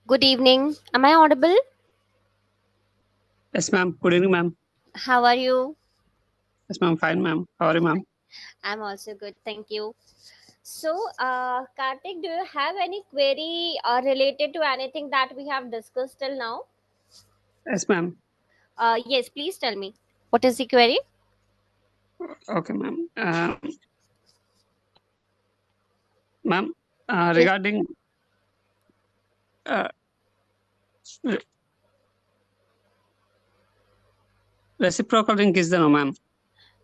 Good evening. Am I audible? Yes, ma'am. Good evening, ma'am. How are you? Yes, ma'am. Fine, ma'am. How are you, ma'am? I'm also good. Thank you. So, Karthik, do you have any query related to anything that we have discussed till now? Yes, ma'am. Yes, please tell me. What is the query? Okay, ma'am. Ma'am, Yes. regarding uh, re- reciprocal link is there, no, ma'am?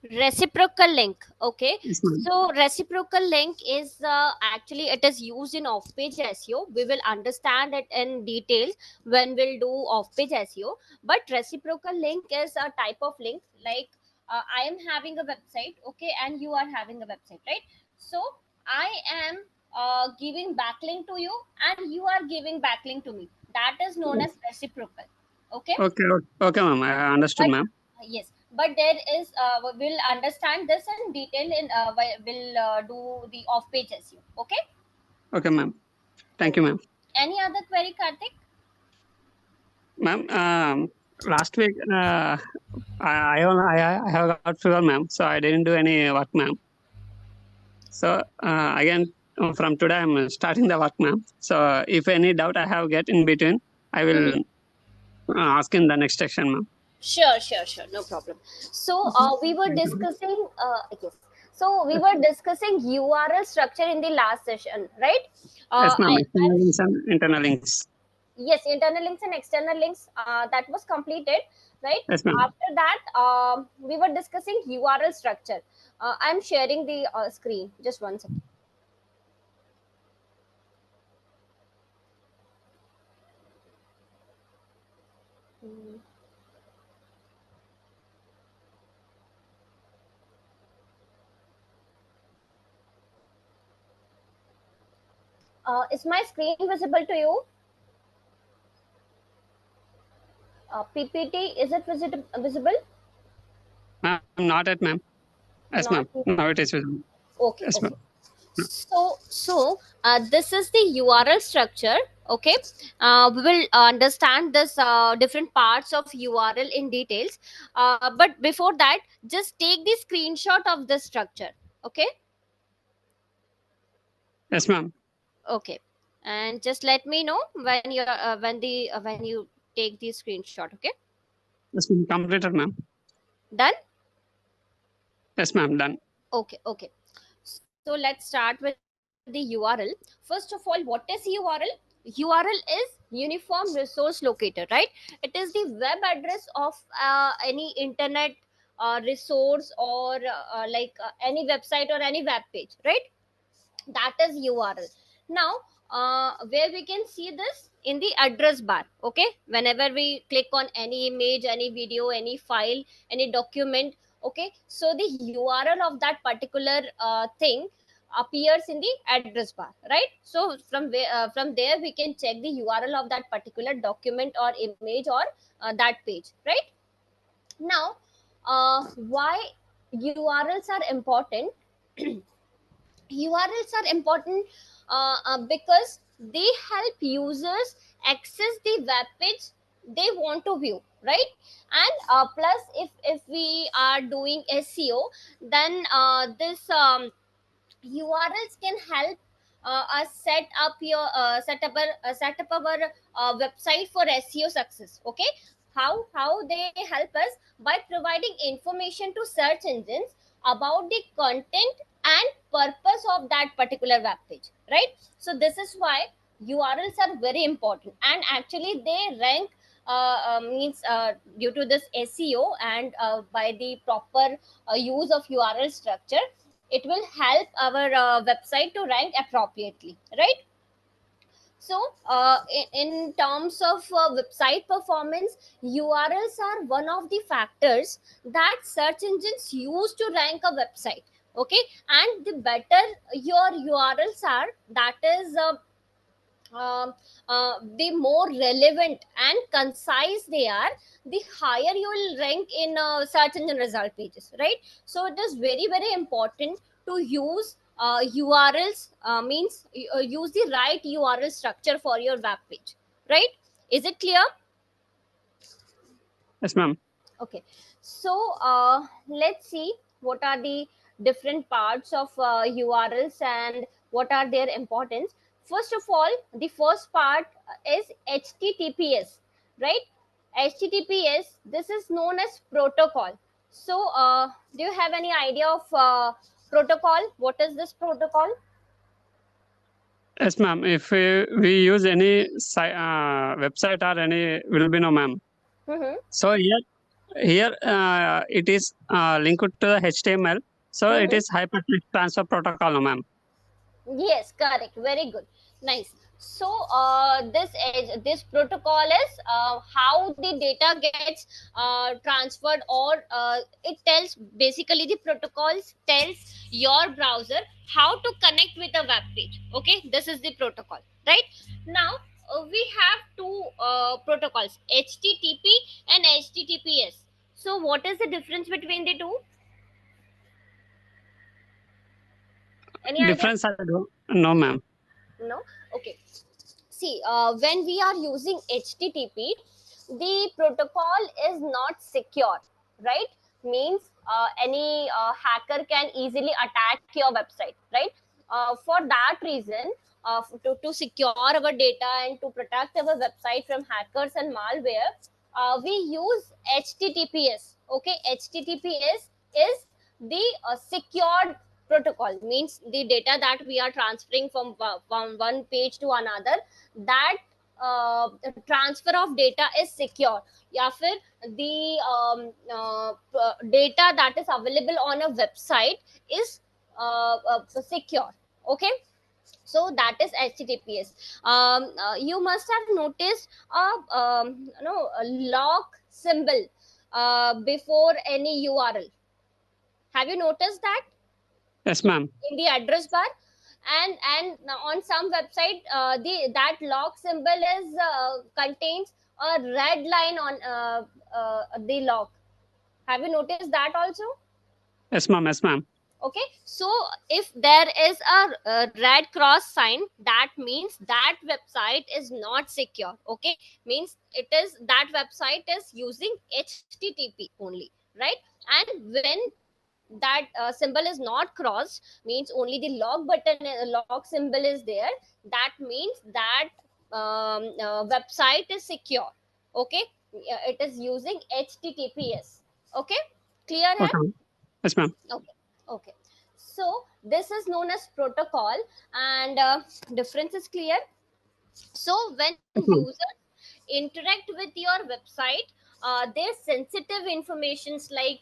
Reciprocal link. Okay. Yes, ma'am. So, reciprocal link is actually it is used in off-page SEO. We will understand it in details when we'll do off-page SEO. But reciprocal link is a type of link like I am having a website, okay, and you are having a website, right? So, I am giving backlink to you, and you are giving backlink to me. That is known as reciprocal. Okay. Okay, okay, ma'am. I understood, But ma'am. yes, but there is we'll understand this in detail in we'll do the off page SEO. Okay. Okay, ma'am. Thank you, Okay. ma'am. Any other query, Karthik? Ma'am, last week I have got fever, ma'am. So I didn't do any work, ma'am. So again, from today I'm starting the work, ma'am. So if any doubt I have get in between, I will Mhm. ask in the next section, ma'am. Sure, no problem. So we were Thank you. discussing yes. So we were discussing URL structure in the last session, right? Yes, ma'am. I'm External links and internal links. yes, internal links and external links that was completed, right? Yes, ma'am. After that, we were discussing URL structure. I'm sharing the screen. Just one second. Mm. Is my screen visible to you? PPT, is it visible? Ma'am, not yet, ma'am. Yes, Not ma'am. Now it is visible. okay. Yes, Okay. ma'am. So this is the URL structure. Okay, we will understand this different parts of URL in details. But before that, just take the screenshot of the structure. Okay, Yes, ma'am. okay, and just let me know when you when you take the screenshot. Okay, Yes, ma'am. Completed, ma'am. done. Yes, ma'am. Done. Okay. So let's start with the URL. First of all, what is URL? URL is Uniform Resource Locator, right? It is the web address of any internet resource or any website or any web page, right? That is URL. Now, where we can see this in the address bar. Okay, whenever we click on any image, any video, any file, any document, okay, so the URL of that particular thing appears in the address bar, right? So from there we can check the URL of that particular document or image or that page, right? Now, why URLs are important? URLs are important because they help users access the web page they want to view, right? And plus, if we are doing SEO, then this URLs can help us set up our website for SEO success. Okay, how they help us by providing information to search engines about the content and purpose of that particular web page, right? So this is why URLs are very important, and actually they rank means due to this SEO and by the proper use of URL structure, it will help our website to rank appropriately, right? So in terms of website performance, URLs are one of the factors that search engines use to rank a website. Okay, and the better your URLs are, that is um, the more relevant and concise they are, the higher you will rank in search engine result pages, right? So it is very important to use URLs, means use the right URL structure for your web page. right? Is it clear? Yes, ma'am. Okay, so let's see what are the different parts of URLs and what are their importance. First of all, the first part is HTTPS, right? HTTPS, this is known as protocol. So do you have any idea of protocol? What is this protocol? Yes, ma'am. If we use any website or any will be no, ma'am. Mm-hmm. So here it is linked to the HTML. So it Mm-hmm. is hypertext transfer protocol, no, ma'am. Yes, correct. Very good. Nice. So this protocol is how the data gets transferred, or it tells, basically the protocols tells your browser how to connect with a web page. Okay, this is the protocol, right? Now we have two protocols, HTTP and HTTPS. So what is the difference between the two? Any idea? Difference I don't know, ma'am. No. Okay. See, when we are using HTTP, the protocol is not secure, right? Means any hacker can easily attack your website, right? For that reason, to secure our data and to protect our website from hackers and malware, we use HTTPS. Okay, HTTPS is the secured protocol, means the data that we are transferring from one page to another, that transfer of data is secure, या फिर the data that is available on a website is secure. Okay, so that is HTTPS. You must have noticed a lock symbol before any URL. Have you noticed that Yes, ma'am. in the address bar? And on some website, the that lock symbol is contains a red line on the lock. Have you noticed that also? Yes, ma'am. Yes, ma'am. Okay, so if there is a red cross sign, that means that website is not secure. Okay, means it is, that website is using HTTP only, right? And when that symbol is not crossed, means only the lock button, lock symbol is there, that means that website is secure. Okay, it is using HTTPS. Okay, clear hai? Okay, ma'am. Yes, ma'am. Okay, okay, so this is known as protocol, and difference is clear. So when Yes, ma'am. users interact with your website, their sensitive informations like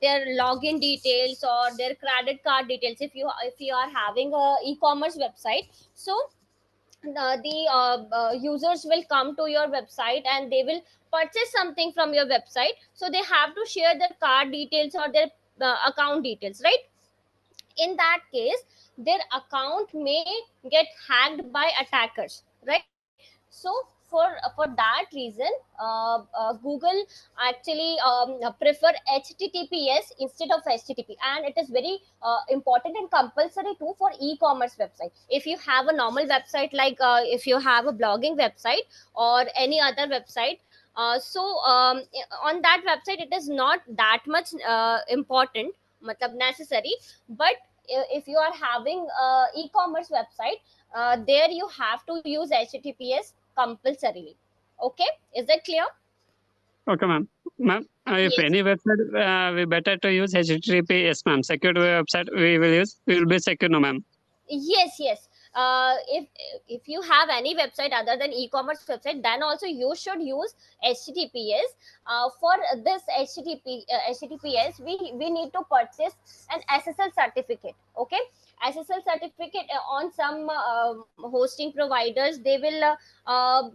their login details or their credit card details, if you are having a e-commerce website, so the users will come to your website and they will purchase something from your website, so they have to share their card details or their account details, right? In that case, their account may get hacked by attackers, right? So for that reason, Google actually prefer HTTPS instead of HTTP, and it is very important and compulsory too for e-commerce website. If you have a normal website, like if you have a blogging website or any other website, so on that website it is not that much important, matlab necessary. But if you are having a e-commerce website, there you have to use HTTPS compulsorily. Okay, is that clear? Okay, ma'am. Ma'am, if Yes, any website, we better to use HTTP. Yes, ma'am. Secured website we will use. We will be secure, no, ma'am. yes. If you have any website other than e-commerce website, then also you should use HTTPS. For this HTTPS, we need to purchase an SSL certificate. Okay, SSL certificate on some hosting providers, they will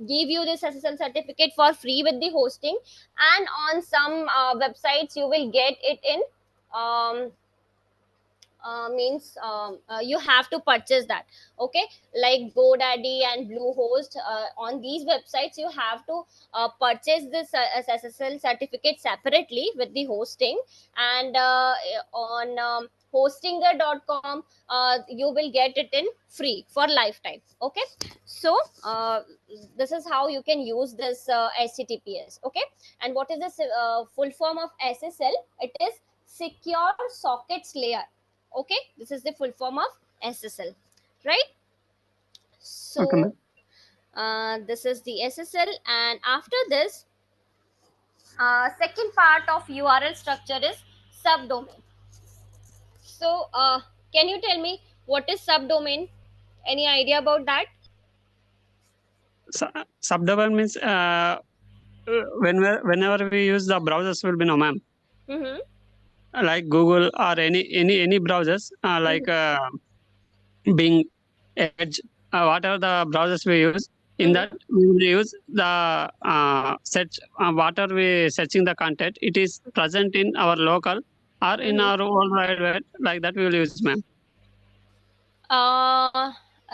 give you this SSL certificate for free with the hosting, and on some websites you will get it in um, means you have to purchase that. Okay, like GoDaddy and Bluehost, on these websites you have to purchase this SSL certificate separately with the hosting. And on hostinger.com you will get it in free for lifetime. Okay, so this is how you can use this HTTPS. Okay, and what is this full form of SSL? It is secure sockets layer. Okay, this is the full form of SSL, right? Okay, So ma'am. this is the SSL. And after this, second part of URL structure is subdomain. So can you tell me what is subdomain? Any idea about that? So, subdomain means whenever we use the browsers will be no, ma'am. Mm-hmm. Like Google or any browsers, like Bing, Edge, whatever the browsers we use. In Mm-hmm. that we will use the search. What are we searching the content? It is present in our local or in Mm-hmm. our worldwide web. Like that we will use, ma'am.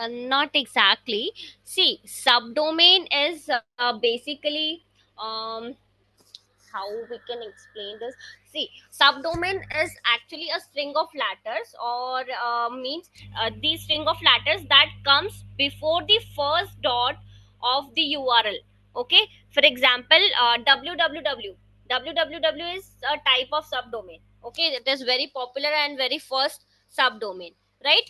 Not exactly. See, subdomain is basically, um, how we can explain this. See, subdomain is actually a string of letters, or means the string of letters that comes before the first dot of the URL. Okay, for example, www is a type of subdomain. Okay, it is very popular and very first subdomain, right?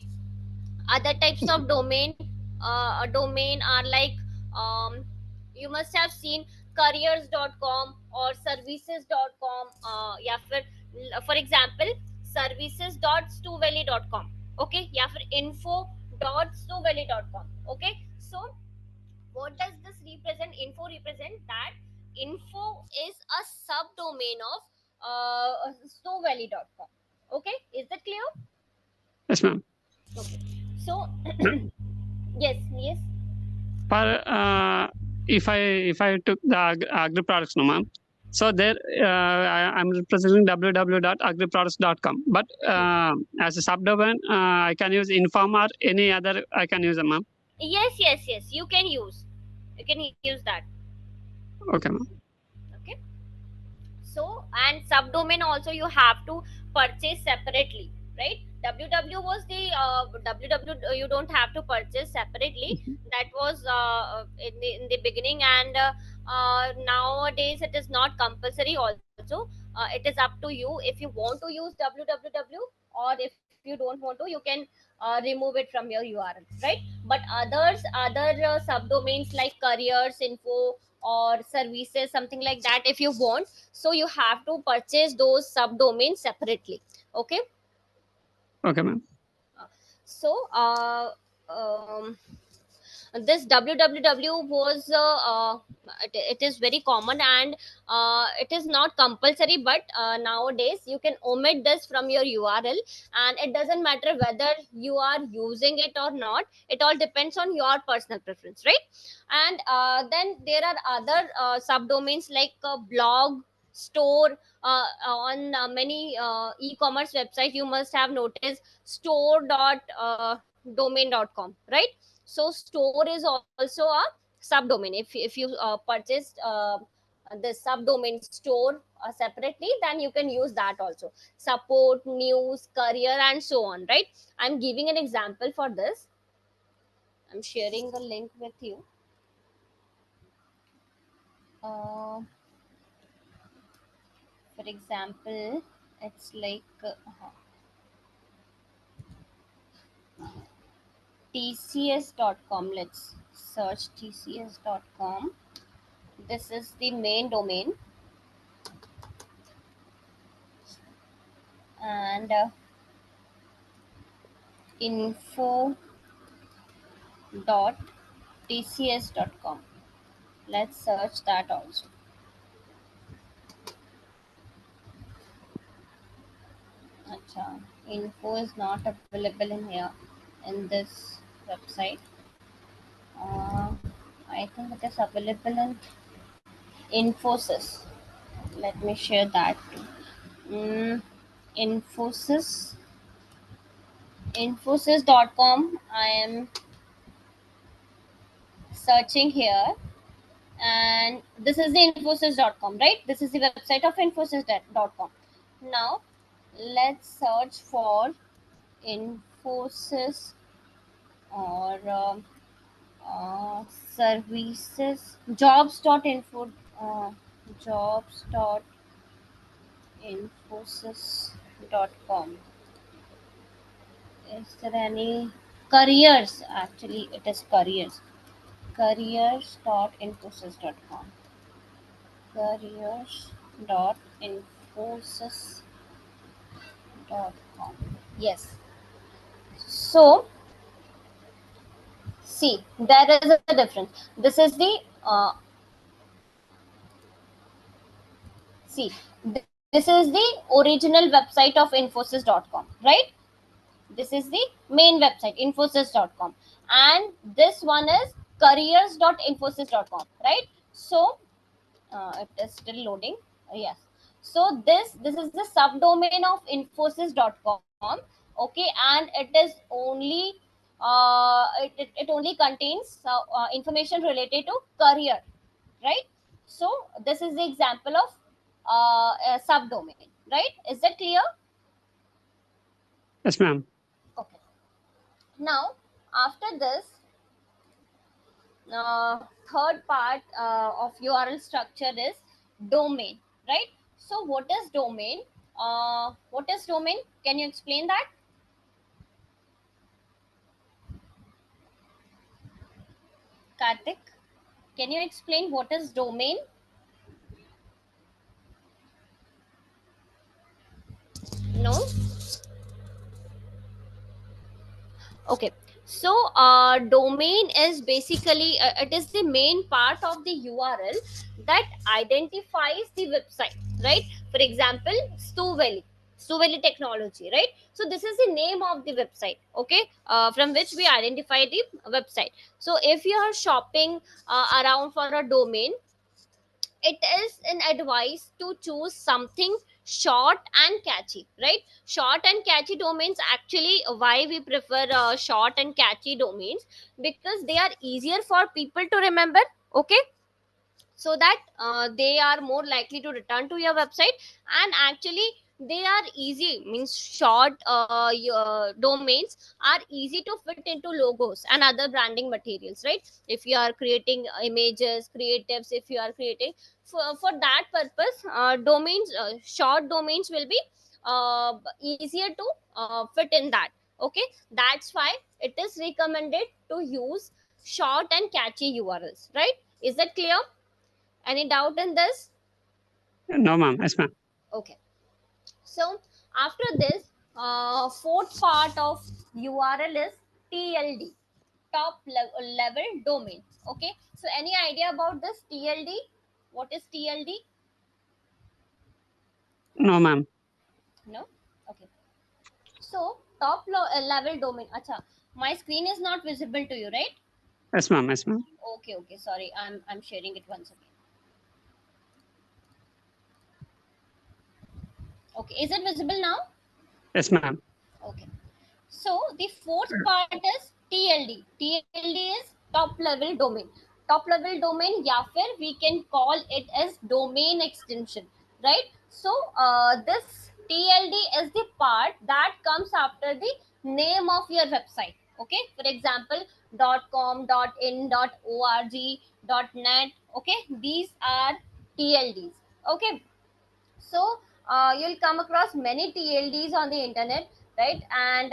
Other types of domain are like, um, you must have seen careers.com or services.com. Yeah, for example, services.stuvalley.com. Okay, yeah, for info.stuvalley.com. Okay, so what does this represent? Info represent that info is a subdomain of stuvalley.com. Okay, is that clear? Yes, ma'am. Okay, so Ma'am, yes, yes. for if I took the agri products, no, ma'am. So there I'm representing www.agriproducts.com. But as a subdomain, I can use Inform or any other I can use, ma'am. Yes, yes, yes. You can use that. Okay, ma'am. Okay. So, and subdomain also you have to purchase separately, right? www was the www, you don't have to purchase separately. That was in the beginning, and nowadays it is not compulsory also. It is up to you if you want to use www, or if you don't want to, you can remove it from your URL, right? But other subdomains like careers info or services, something like that, if you want, so you have to purchase those subdomains separately. Okay. Okay, ma'am. So this www was it is very common, and it is not compulsory, but nowadays you can omit this from your URL, and it doesn't matter whether you are using it or not. It all depends on your personal preference, right? And then there are other subdomains like blog, store. On many e-commerce website you must have noticed store.domain.com, right? So store is also a subdomain. If you purchased the subdomain store separately, then you can use that also. Support, news, career, and so on, right? I'm giving an example for this. I'm sharing the link with you. uh, for example, it's like tcs.com. Let's search tcs.com. This is the main domain, and info.tcs.com. Let's search that also. Acha, info is not available in here, in this website. uh, I think it is available in Infosys. Let me share that too. Infosys. Infosys.com. I am searching here, and this is the Infosys.com, right? This is the website of Infosys.com. Now let's search for Infosys or services, jobs.info, jobs.infosys.com. Is there any careers? Actually, it is careers. Careers.infosys.com. Careers.infosys.com. Yes. So, see, there is a difference. This is the see, this is the original website of Infosys.com, right? This is the main website, Infosys.com, and this one is careers.infosys.com, right? So it is still loading. Yes. So this is the subdomain of Infosys.com. Okay, and it is only it only contains information related to career, right? So this is the example of a subdomain, right? Is that clear? Yes, ma'am. Okay. Now after this, third part of URL structure is domain, right? So what is domain? What is domain? Can you explain that? Karthik, can you explain what is domain? No? Okay. So domain is basically it is the main part of the URL that identifies the website, right? For example, Stu Valley Technology, right? So this is the name of the website, okay, from which we identify the website. So if you are shopping around for a domain, it is an advice to choose something short and catchy, right? Short and catchy domains, actually why we prefer short and catchy domains, because they are easier for people to remember, okay, so that they are more likely to return to your website. And actually they are easy, means short your domains are easy to fit into logos and other branding materials, right? If you are creating images, creatives, if you are creating for that purpose, domains, short domains will be easier to fit in that, okay. That's why it is recommended to use short and catchy URLs, right? Is that clear? Any doubt in this? No, ma'am. Yes, ma'am. Okay. So after this, fourth part of URL is TLD, level domain. Okay. So any idea about this TLD? What is TLD? No, ma'am. No. Okay. So level domain. Acha, my screen is not visible to you, right? Yes, ma'am. Yes, ma'am. Okay. Okay. Sorry, I'm sharing it once again. Okay. Is it visible now? Yes, ma'am. Okay. So the fourth part is TLD. TLD is top level domain. Top level domain, या फिर we can call it as domain extension, right? So this TLD is the part that comes after the name of your website. Okay. For example, .com, .in, .org, .net. Okay. These are TLDs. Okay. So you'll come across many TLDs on the internet, right? And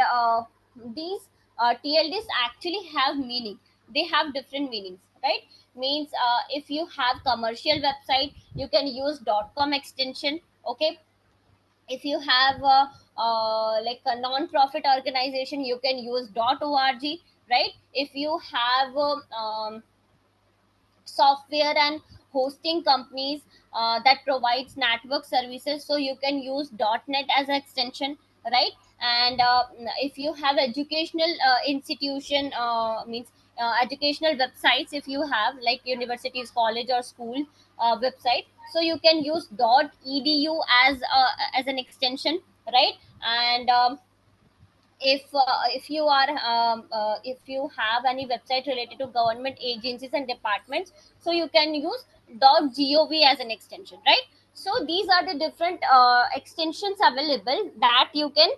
these TLDs actually have meaning. They have different meanings, right? Means if you have commercial website, you can use .com extension, okay. If you have like a non-profit organization, you can use .org, right? If you have software and hosting companies that provides network services, so you can use .net as an extension, right? And if you have educational institution, means educational websites, if you have like universities, college or school website, so you can use .edu as an extension, right? And if you are if you have any website related to government agencies and departments, so you can use .gov as an extension, right? So these are the different extensions available that you can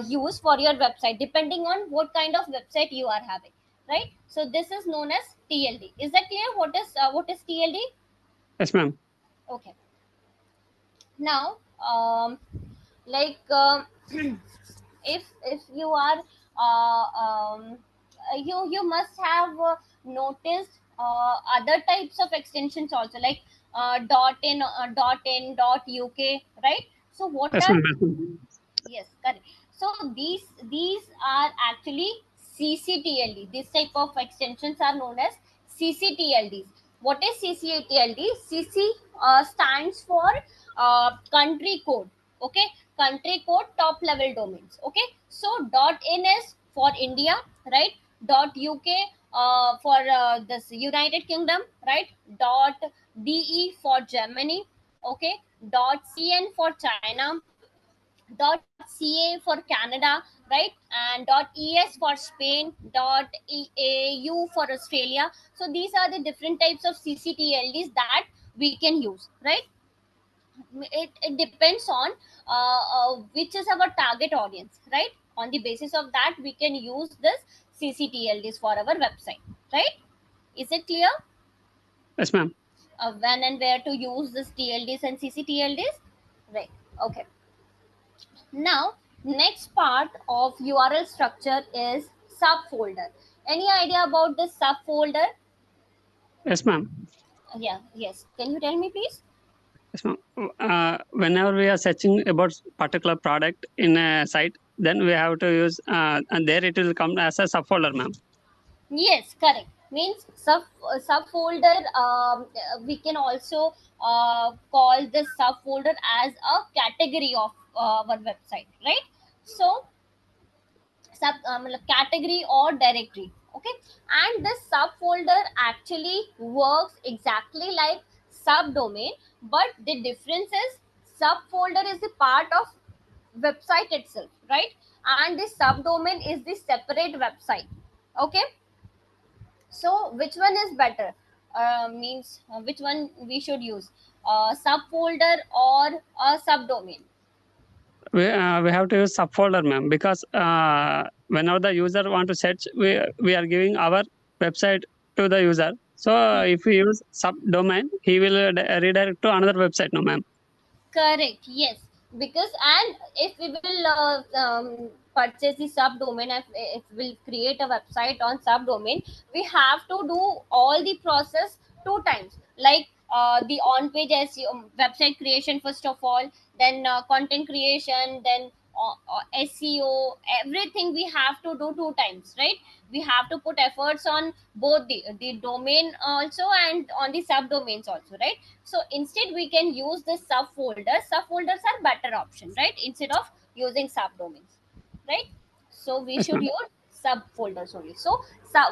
use for your website depending on what kind of website you are having, right? So this is known as TLD. Is that clear? What is TLD? Yes, ma'am. Okay. Now like if you are you must have noticed other types of extensions also, like .in, .uk, right? So what Yes, are ma'am. Yes, ma'am. Yes, correct. So these are actually CCTLD. This type of extensions are known as CCTLDs. What is CCTLD? CC stands for country code. Okay, country code top level domains. Okay, so .in is for India, right? .uk for this United Kingdom, right? .de for Germany. Okay, .cn for China, .ca for Canada, right? And .es for Spain, .eau for Australia. So these are the different types of CCTLDs that we can use, right? It depends on which is our target audience, right? On the basis of that, we can use this CCTLDs for our website, right? Is it clear? Yes, ma'am. When and where to use this TLDs and CCTLDs, right? Okay. Now, next part of URL structure is subfolder. Any idea about this subfolder? Yes, ma'am. Yeah, yes. Can you tell me, please? Yes, ma'am. Whenever we are searching about particular product in a site, then we have to use, and there it will come as a subfolder, ma'am. Yes, correct. Means subfolder. We can also call this subfolder as a category of our website, right? So category or directory. Okay, and this subfolder actually works exactly like subdomain, but the difference is subfolder is the part of website itself, right? And the subdomain is the separate website. Okay, so which one is better? Means which one we should use, subfolder or a subdomain? We have to use subfolder, ma'am, because whenever the user want to search, we are giving our website to the user. So if we use subdomain, he will redirect to another website, no, ma'am. Correct. Yes, because and if we will purchase the subdomain, if we'll create a website on subdomain, we have to do all the process two times. Like the on-page SEO, website creation first of all, then content creation, then SEO. Everything we have to do two times, right? We have to put efforts on both the domain also and on the subdomains also, right? So instead we can use this subfolders are better option, right? Instead of using subdomains, right? So we Yes, should ma'am. use subfolders only. So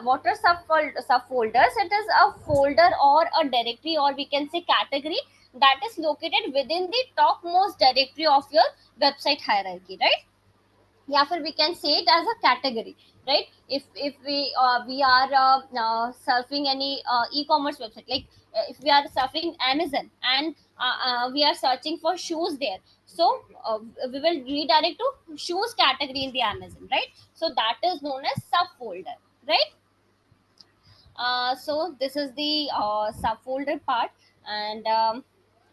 what are subfolders? It is a folder or a directory, or we can say category, that is located within the topmost directory of your website hierarchy, right? Yeah, फिर we can say it as a category, right? If we are surfing any e-commerce website, like if we are surfing Amazon and we are searching for shoes there, so we will redirect to shoes category in the Amazon, right? So that is known as subfolder, right? So this is the subfolder part, and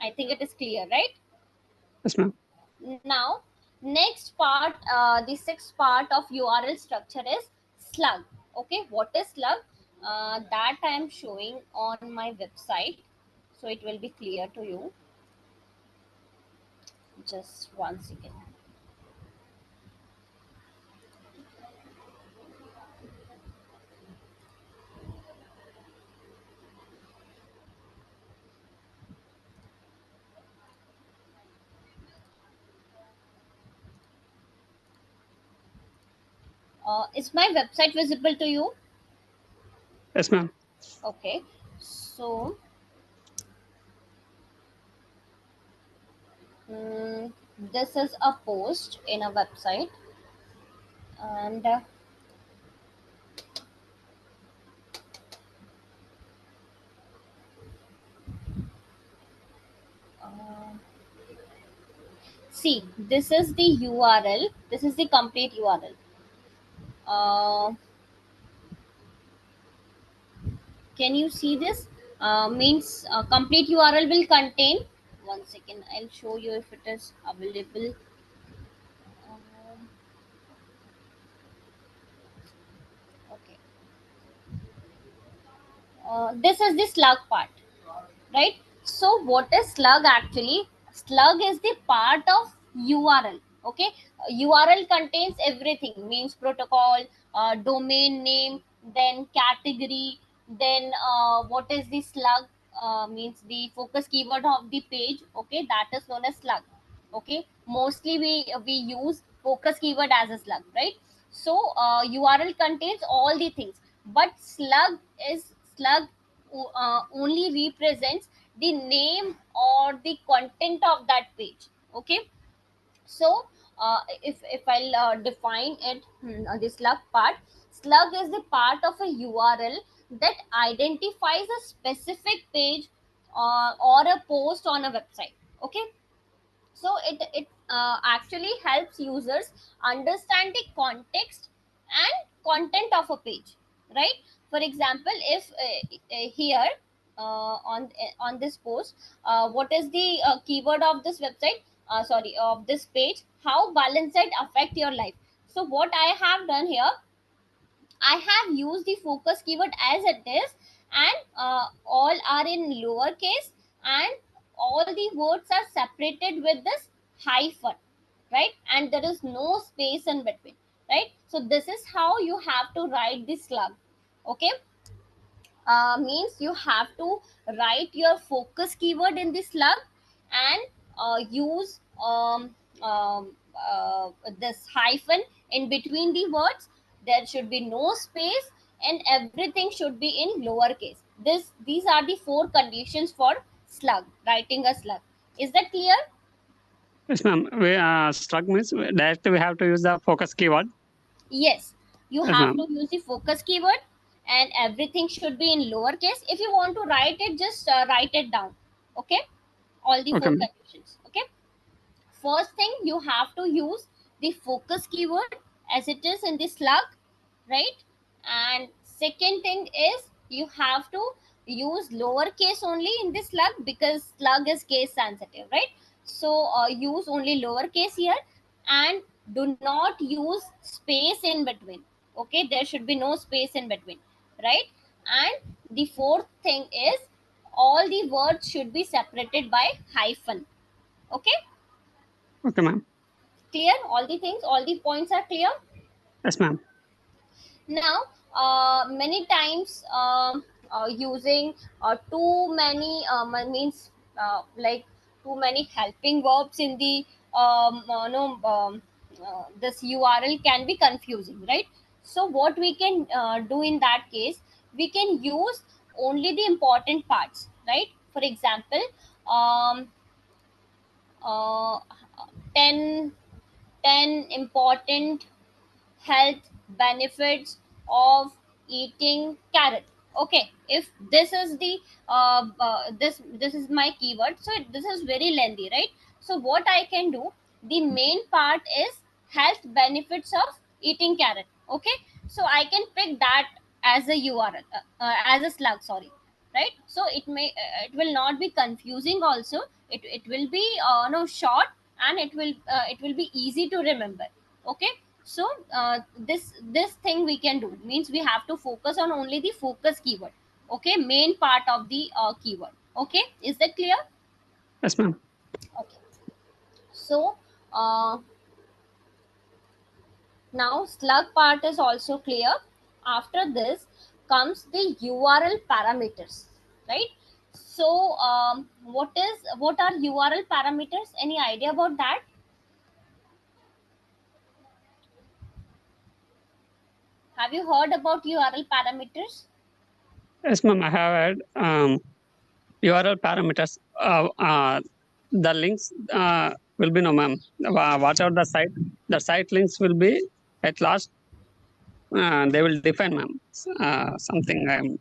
I think it is clear, right? Yes, ma'am. Now, next part, the sixth part of URL structure is slug. Okay, what is slug? That I am showing on my website, so it will be clear to you. Just one second. Is my website visible to you? Yes, ma'am. Okay, so this is a post in a website, And uh, see, this is the URL. This is the complete URL. Can you see this? Means complete URL will contain. One second, I'll show you if it is available. Um, okay. This is the slug part, right? So what is slug actually? Slug is the part of URL. Okay, URL contains everything, means protocol, domain name, then category, then what is the slug, means the focus keyword of the page. Okay, that is known as slug. Okay, mostly we use focus keyword as a slug, right? So URL contains all the things, but slug only represents the name or the content of that page. Okay, so if I'll define it, the slug part, slug is the part of a URL that identifies a specific page or a post on a website. Okay, so it actually helps users understand the context and content of a page, right? For example, if here on this post, what is the keyword of this website, sorry, of this page, how balance it affect your life. So what I have done here, I have used the focus keyword as it is, and all are in lowercase, and all the words are separated with this hyphen, right? And there is no space in between, right? So this is how you have to write the slug. Okay, means you have to write your focus keyword in the slug, and use this hyphen in between the words. There should be no space, and everything should be in lowercase. These are the four conditions for slug, writing a slug. Is that clear? Yes, ma'am. We struck means directly we have to use the focus keyword. Yes, you Yes, have ma'am. to use the focus keyword, and everything should be in lowercase. If you want to write it, just write it down. Okay, all the Okay, four ma'am. conditions. Okay, first thing, you have to use the focus keyword as it is in the slug, right? And second thing is, you have to use lowercase only in the slug, because slug is case sensitive, right? So use only lowercase here, and do not use space in between. Okay, there should be no space in between, right? And the fourth thing is, all the words should be separated by hyphen. Okay, Okay, ma'am. clear? All the things, all the points are clear. Yes, ma'am. Now many times using too many means like too many helping verbs in the no this URL can be confusing, right? So what we can do in that case, we can use only the important parts, right? For example, um, uh, 10 10 important health benefits of eating carrot. Okay, if this is the this is my keyword, so this is very lengthy, right? So what I can do, the main part is health benefits of eating carrot. Okay, so I can pick that as a URL, as a slug, sorry, right? So it will not be confusing also. It will be no short, and it will be easy to remember. Okay, so this thing we can do, means we have to focus on only the focus keyword. Okay, main part of the keyword. Okay, is that clear? Yes, ma'am. Okay, so uh, now slug part is also clear. After this comes the URL parameters, right? So what are URL parameters? Any idea about that? Have you heard about URL parameters? Yes, ma'am. I have had URL parameters. The links will be no, ma'am. Whatever the site links will be. At last, they will define, ma'am, something. The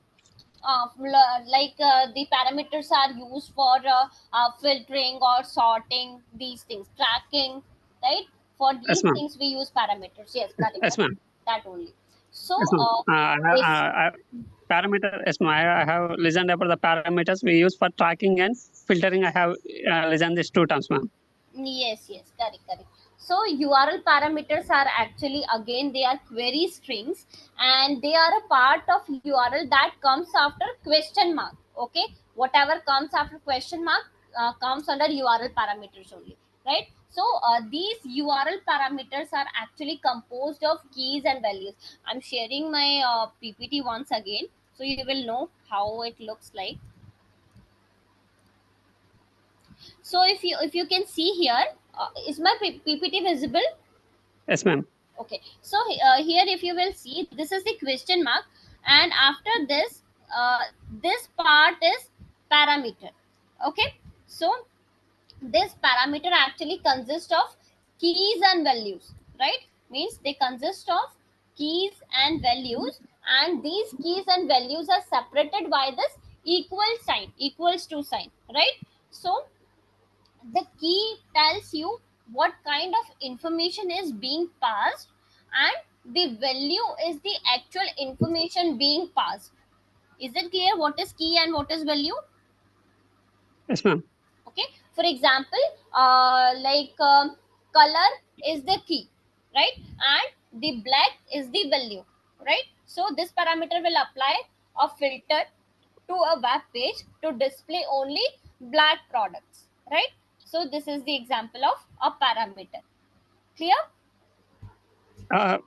parameters are used for filtering or sorting these things, tracking, right? For Yes, these ma'am. things we use parameters. Yes, correct, Yes, correct. ma'am. That only. So Yes, ma'am. this Parameter. Yes, ma'am. I have listened about the parameters we use for tracking and filtering. I have listened these two terms, ma'am. Yes, yes, correct, correct. So URL parameters are actually, again, they are query strings, and they are a part of URL that comes after question mark. Okay, whatever comes after question mark comes under URL parameters only, right? So these URL parameters are actually composed of keys and values. I'm sharing my PPT once again, so you will know how it looks like. So if you can see here, is my PPT visible? Yes, ma'am. Okay, so here if you will see, this is the question mark, and after this, this part is parameter. Okay, so this parameter actually consists of keys and values, right? Means they consist of keys and values, and these keys and values are separated by this equal sign, equals to sign, right? So the key tells you what kind of information is being passed, and the value is the actual information being passed. Is it clear what is key and what is value? Yes, ma'am. Okay, for example, color is the key, right? And the black is the value, right? So this parameter will apply a filter to a web page to display only black products, right? So this is the example of a parameter. Clear?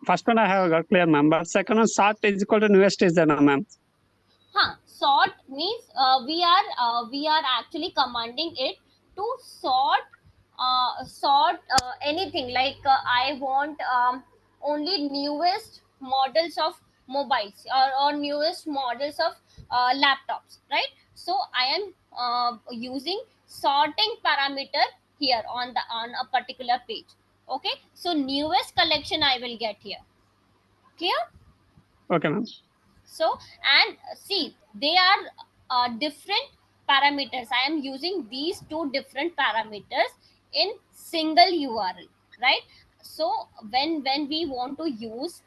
First one I have got clear, ma'am. But second one, sort is equal to newest is there, no, ma'am. Sort means we are actually commanding it to sort anything, like I want only newest models of mobiles, or newest models of laptops, right? So I am using sorting parameter here on a particular page. Okay, so newest collection I will get here. Clear? Okay, ma'am. So, and see, they are different parameters. I am using these two different parameters in single URL, right? So when we want to use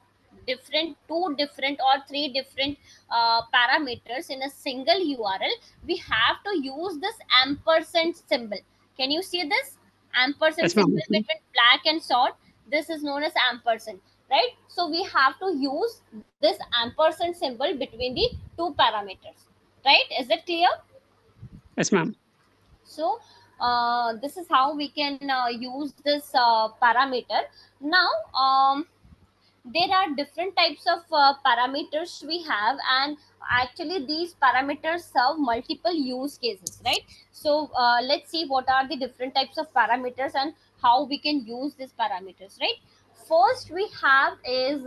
two different or three different parameters in a single URL, we have to use this ampersand symbol. Can you see this ampersand Yes, ma'am. symbol between black and sort? This is known as ampersand, right? So we have to use this ampersand symbol between the two parameters, right? Is it clear? Yes, ma'am. So this is how we can use this parameter. Now there are different types of parameters we have, and actually these parameters serve multiple use cases, right? So let's see what are the different types of parameters and how we can use these parameters, right? First we have is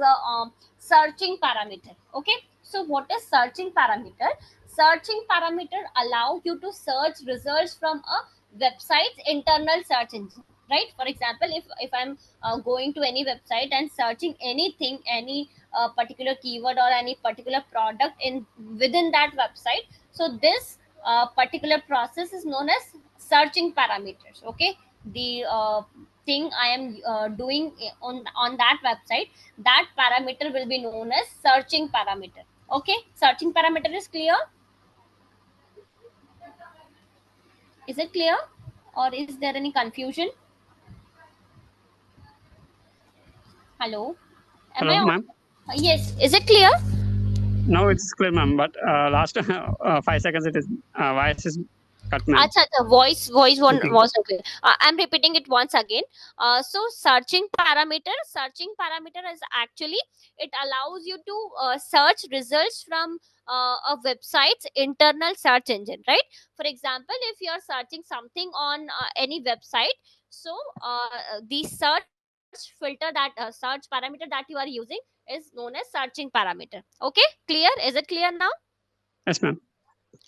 searching parameter. Okay, so what is searching parameter? Searching parameter allow you to search results from a website's internal search engine, right? For example, if I'm going to any website and searching anything, any particular keyword or any particular product in within that website, so this particular process is known as searching parameters. Okay, the thing I am doing on that website, that parameter will be known as searching parameter. Okay, searching parameter is clear? Is it clear, or is there any confusion? Hello, am I Hello, on? ma'am. Yes, is it clear? Now it's clear, ma'am. But last 5 seconds, it is voice is cut, ma'am. Acha, acha, voice one Okay. wasn't clear. I'm repeating it once again. So searching parameter is actually, it allows you to search results from a website's internal search engine, right? For example, if you are searching something on any website, so the search parameter that you are using is known as searching parameter. Okay, clear? Is it clear now? Yes, ma'am.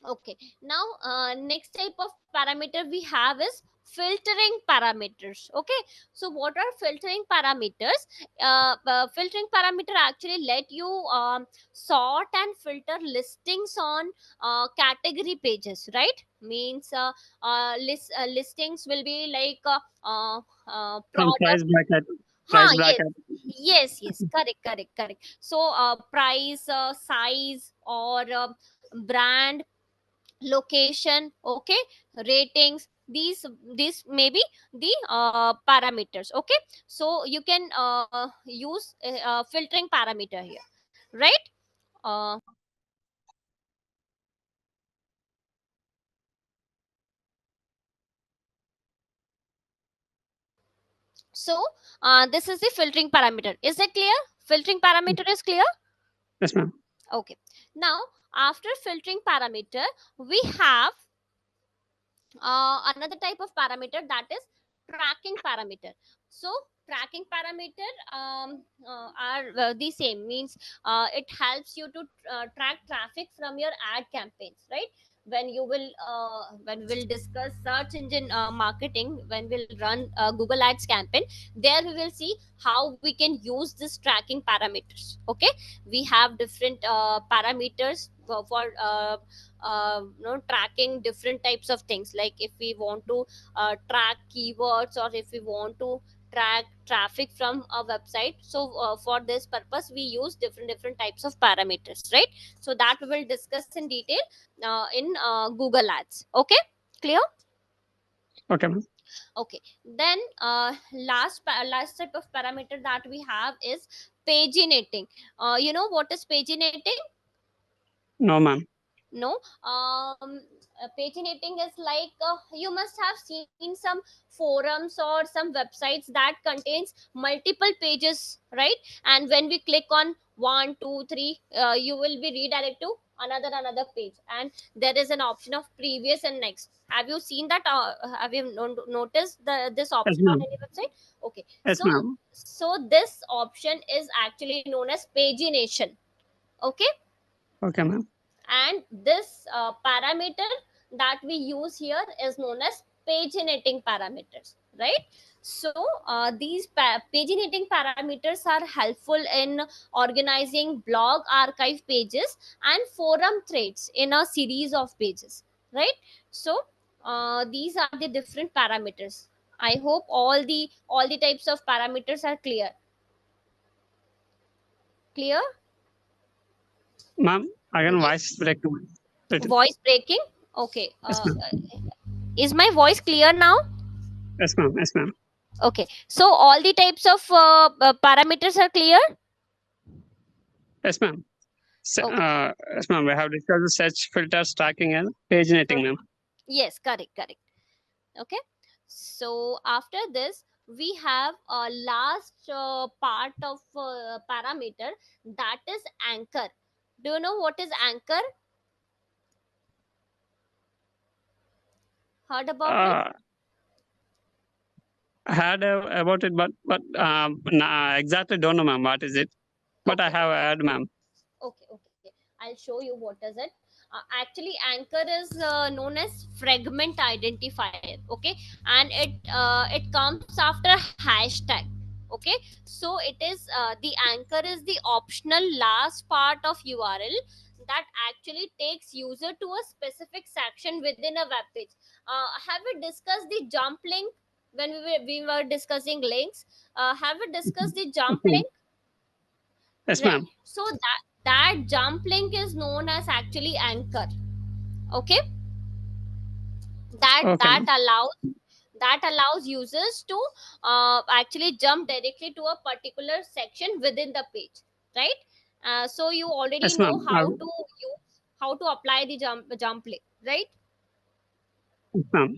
Okay, now next type of parameter we have is filtering parameters. Okay, so what are filtering parameters? Filtering parameter actually let you sort and filter listings on category pages, right? Means listings will be like From product. price bracket, Huh, price yes. bracket. Yes, correct. So price, size, or brand, location, okay, ratings, these may be the parameters. Okay, so you can use filtering parameter here, right? uh, so this is the filtering parameter. Is it clear? Filtering parameter is clear. Yes, ma'am. Okay, now after filtering parameter, we have another type of parameter, that is tracking parameter. So tracking parameter are the same. Means it helps you to track traffic from your ad campaigns, right? When we'll discuss search engine marketing, when we'll run Google Ads campaign, there we will see how we can use this tracking parameters. Okay, we have different parameters tracking different types of things. Like if we want to track keywords, or if we want to track traffic from a website, so for this purpose we use different types of parameters, right? So that we will discuss in detail in Google Ads. Okay, clear? Okay, ma'am. Okay, then last type of parameter that we have is paginating. You know what is paginating? No, ma'am. No. Paginating is like, you must have seen some forums or some websites that contains multiple pages, right? And when we click on one, two, three, you will be redirected to another page, and there is an option of previous and next. Have you seen that? Have you noticed this Yes, option on ma'am. any website? Okay, Yes, so ma'am. this option is actually known as pagination. Okay, Okay, ma'am. and this parameter that we use here is known as paginating parameters, right? So these paginating parameters are helpful in organizing blog archive pages and forum threads in a series of pages, right? So these are the different parameters. I hope all the types of parameters are clear. Ma'am, again, Yes. voice breaking. Little. Voice breaking. Okay, Yes, ma'am. is my voice clear now? Yes, ma'am. Yes, ma'am. Okay, so all the types of parameters are clear. Yes, ma'am. Okay, Yes, ma'am. We have discussed the search filters, tracking, and paginating, ma'am. yes, correct. Okay, so after this we have a last part of parameter, that is anchor. Do you know what is anchor? Heard about it? Uh, I heard about it, but exactly don't know, ma'am. What is it? But I Okay, have heard, ma'am. okay, I'll show you what is it. Actually anchor is known as fragment identifier. Okay, and it comes after hashtag. Okay, so it is the anchor is the optional last part of URL that actually takes user to a specific section within a web page. Have we discussed the jump link when we were discussing links? Have we discussed the jump Okay. link? Yes, Right, ma'am. so that jump link is known as actually anchor. Okay, that Okay, that ma'am. allows that allows users to actually jump directly to a particular section within the page, right? So you already Yes, know ma'am. how to apply the jump link, right? Yes, ma'am.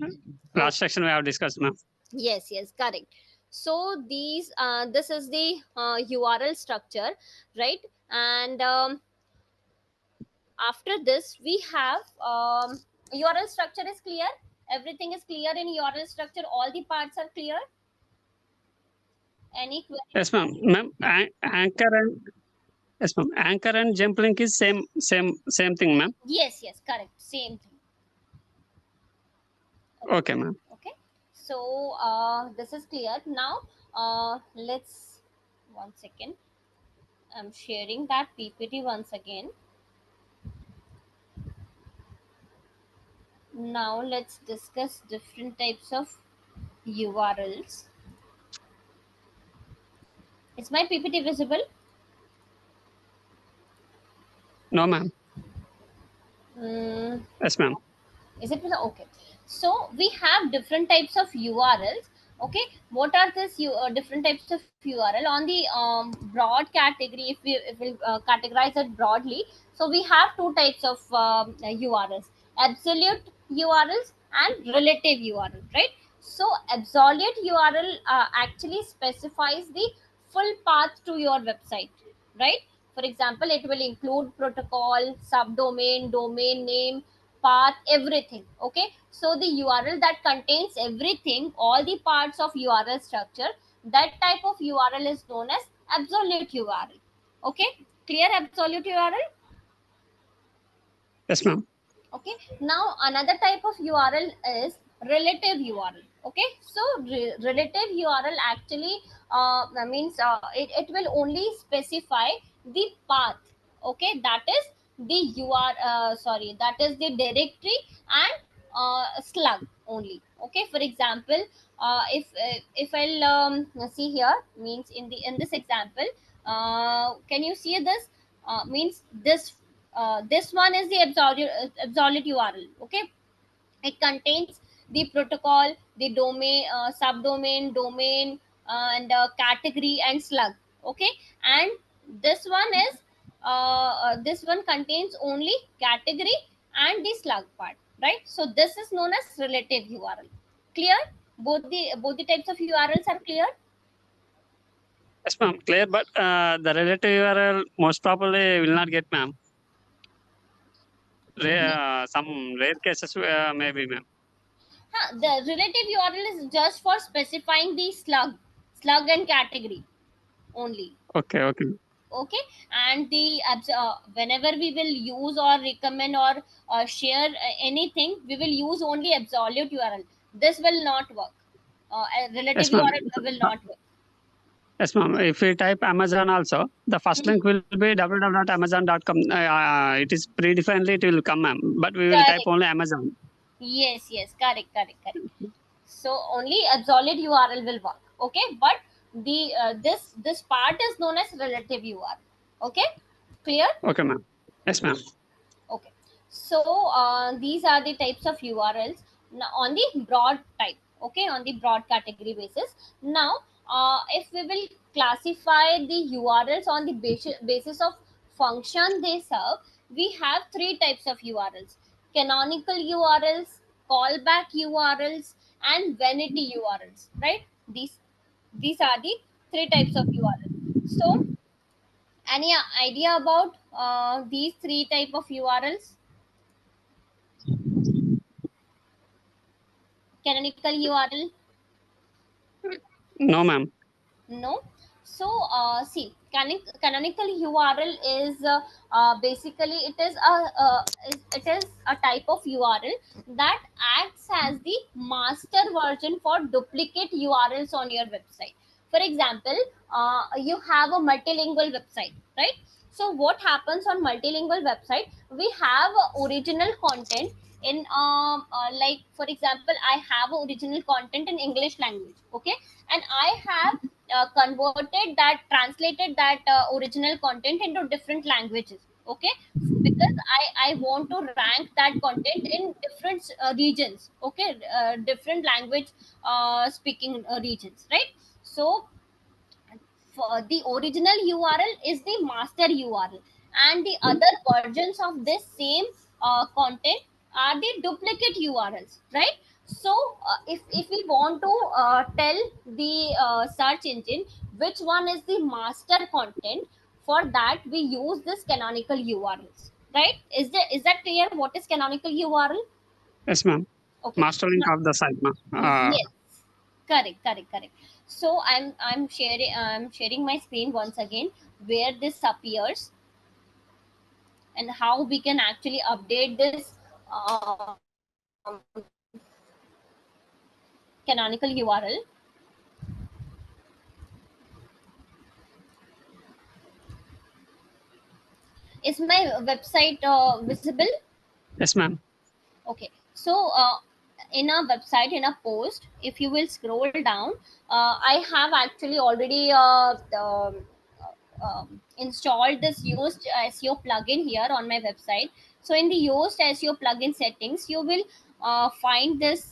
Last Okay, section we have discussed, ma'am. yes, correct. So this is the URL structure, right? And after this we have URL structure is clear. Everything is clear in URL structure. All the parts are clear. Any query? Yes, ma'am. Ma'am, anchor and yes, ma'am. Anchor and jump link is same thing, ma'am. Yes, correct, same thing. Okay, ma'am. Okay, So this is clear now. Let's, one second, I'm sharing that PPT once again. Now let's discuss different types of URLs. Is my PPT visible? No, ma'am. Mm, Yes, ma'am. is it okay? So we have different types of URLs. Okay, what are these different types of URL on the broad category? If we categorize it broadly, so we have two types of URLs: absolute URLs and relative URL, right? So absolute URL actually specifies the full path to your website, right? For example, it will include protocol, subdomain, domain name, path, everything. Okay, so the URL that contains everything, all the parts of URL structure, that type of URL is known as absolute URL. Okay, clear? Absolute URL. Yes, ma'am. Okay, now another type of URL is relative URL. Okay, so relative URL actually means it will only specify the path. Okay, that is the sorry, that is the directory and slug only. Okay, for example, if I'll see here, means in this example, can you see this? Means this one is the absolute URL. Okay, it contains the protocol, the domain, subdomain, domain, and category and slug. Okay, and this one is this one contains only category and the slug part, right? So this is known as relative URL. Clear? Both the types of URLs are clear. Yes, ma'am. Clear, but the relative URL most probably will not get, ma'am. Some rare cases, maybe, ma'am. The relative URL is just for specifying the slug and category only. Okay, okay. Okay, and the whenever we will use or recommend or share anything, we will use only absolute URL. This will not work. A relative Yes, ma'am. URL will not work. Yes, ma'am. If we type Amazon also, the first Mhm. link will be www.amazon.com. It is predefinedly, it will come, ma'am. But we will type Correct. only Amazon. Yes, yes, correct, correct, correct. So only absolute URL will work. Okay, but the this part is known as relative URL. Okay, clear? Okay, ma'am. Yes, ma'am. Okay, so these are the types of URLs now on the broad type. Okay, on the broad category basis. Now, if we will classify the URLs on the basis of function they serve, we have three types of URLs: canonical URLs, callback URLs, and vanity URLs. Right? These are the three types of URLs. So, any idea about these three type of URLs? Canonical URL? No, ma'am. No. So see, canonical URL is basically it is a type of URL that acts as the master version for duplicate URLs on your website. For example, you have a multilingual website, right? So what happens on multilingual website? We have original content in like, for example, I have original content in English language. Okay, and I have converted that, translated that original content into different languages. Okay, because I want to rank that content in different regions. Okay, different language speaking regions, right? So for the original URL is the master URL, and the other versions of this same content are the duplicate URLs, right? So if we want to tell the search engine which one is the master content, for that we use this canonical URLs, right? Is that clear? What is canonical URL? Yes, ma'am. Okay. Master link of the site, ma'am. Yes, correct, correct, correct. So I'm sharing my screen once again where this appears and how we can actually update this um, canonical URL. Is my website visible? Yes, ma'am. Okay, so in a website, in a post, if you will scroll down, I have actually already installed this Yoast SEO plugin here on my website. So in the Yoast SEO plugin settings, you will find this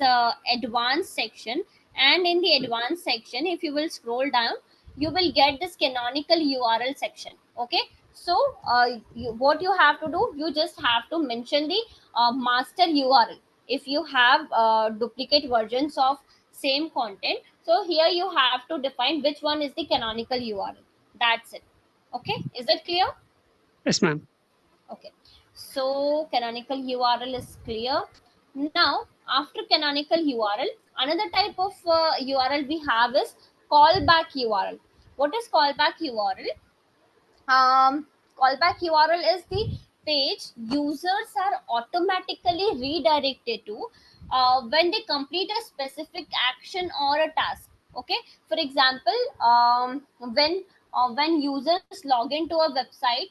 advanced section, and in the advanced section, if you will scroll down, you will get this canonical URL section. Okay, so what you have to do, you just have to mention the master URL. If you have duplicate versions of same content, so here you have to define which one is the canonical URL. That's it. Okay, is that clear? Yes, ma'am. Okay, so canonical URL is clear. Now, after canonical URL, another type of URL we have is callback URL. What is callback URL? Callback URL is the page users are automatically redirected to when they complete a specific action or a task. Okay, for example, when users log into a website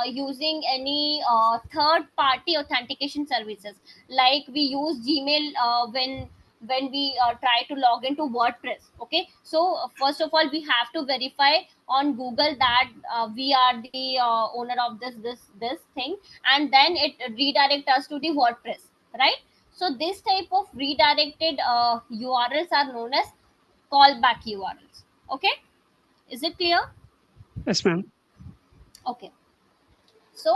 using any third party authentication services, like we use Gmail when we try to log into WordPress. Okay, so first of all, we have to verify on Google that we are the owner of this thing, and then it redirect us to the WordPress, right? So this type of redirected URLs are known as callback URLs. Okay, is it clear? Yes, ma'am. Okay, so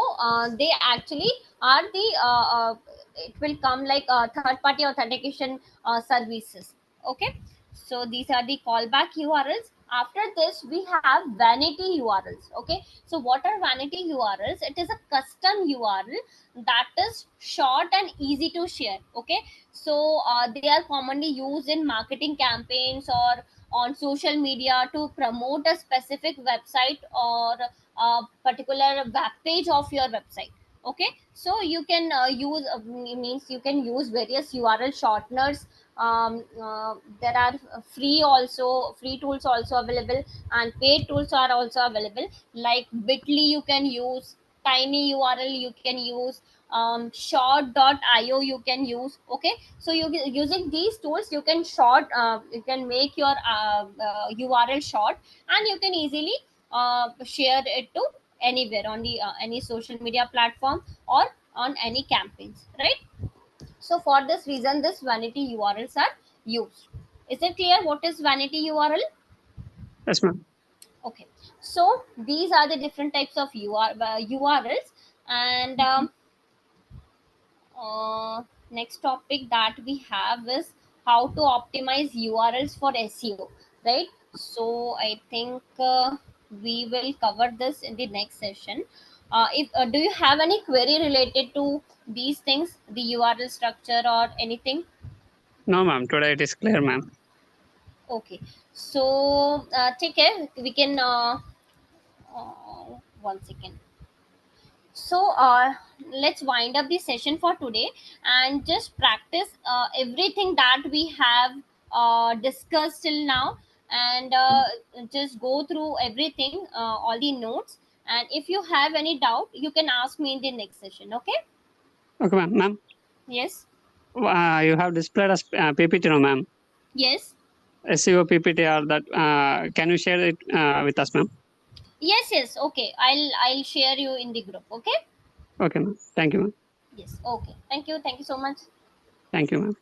they actually are the it will come like third party authentication services. Okay, so these are the callback URLs. After this, we have vanity URLs. Okay, so what are vanity URLs? It is a custom URL that is short and easy to share. Okay, so they are commonly used in marketing campaigns or on social media to promote a specific website or particular web page of your website. Okay, so you can use means you can use various URL shorteners. There are free tools also available, and paid tools are also available, like Bitly you can use, Tiny URL you can use, short.io you can use. Okay, so you using these tools, you can you can make your URL short, and you can easily share it to anywhere on the any social media platform or on any campaigns, right? So for this reason, this vanity URLs are used. Is it clear what is vanity URL? Yes, ma'am. Okay, so these are the different types of URLs, and next topic that we have is how to optimize URLs for SEO, right? So I think we will cover this in the next session. If Do you have any query related to these things, the URL structure or anything? No, ma'am. Today it is clear, ma'am. Okay, so take care. We can one second. So let's wind up the session for today and just practice everything that we have discussed till now, and just go through everything, all the notes, and if you have any doubt, you can ask me in the next session. Okay? Okay, ma'am. Ma'am, Yes. you have displayed as PPT, no, ma'am. Yes. SEO PPT or that. Can you share it with us, ma'am? Yes. Yes. Okay, I'll share you in the group. Okay? Okay, ma'am. Thank you, ma'am. Yes. Okay, thank you so much. Thank you, ma'am.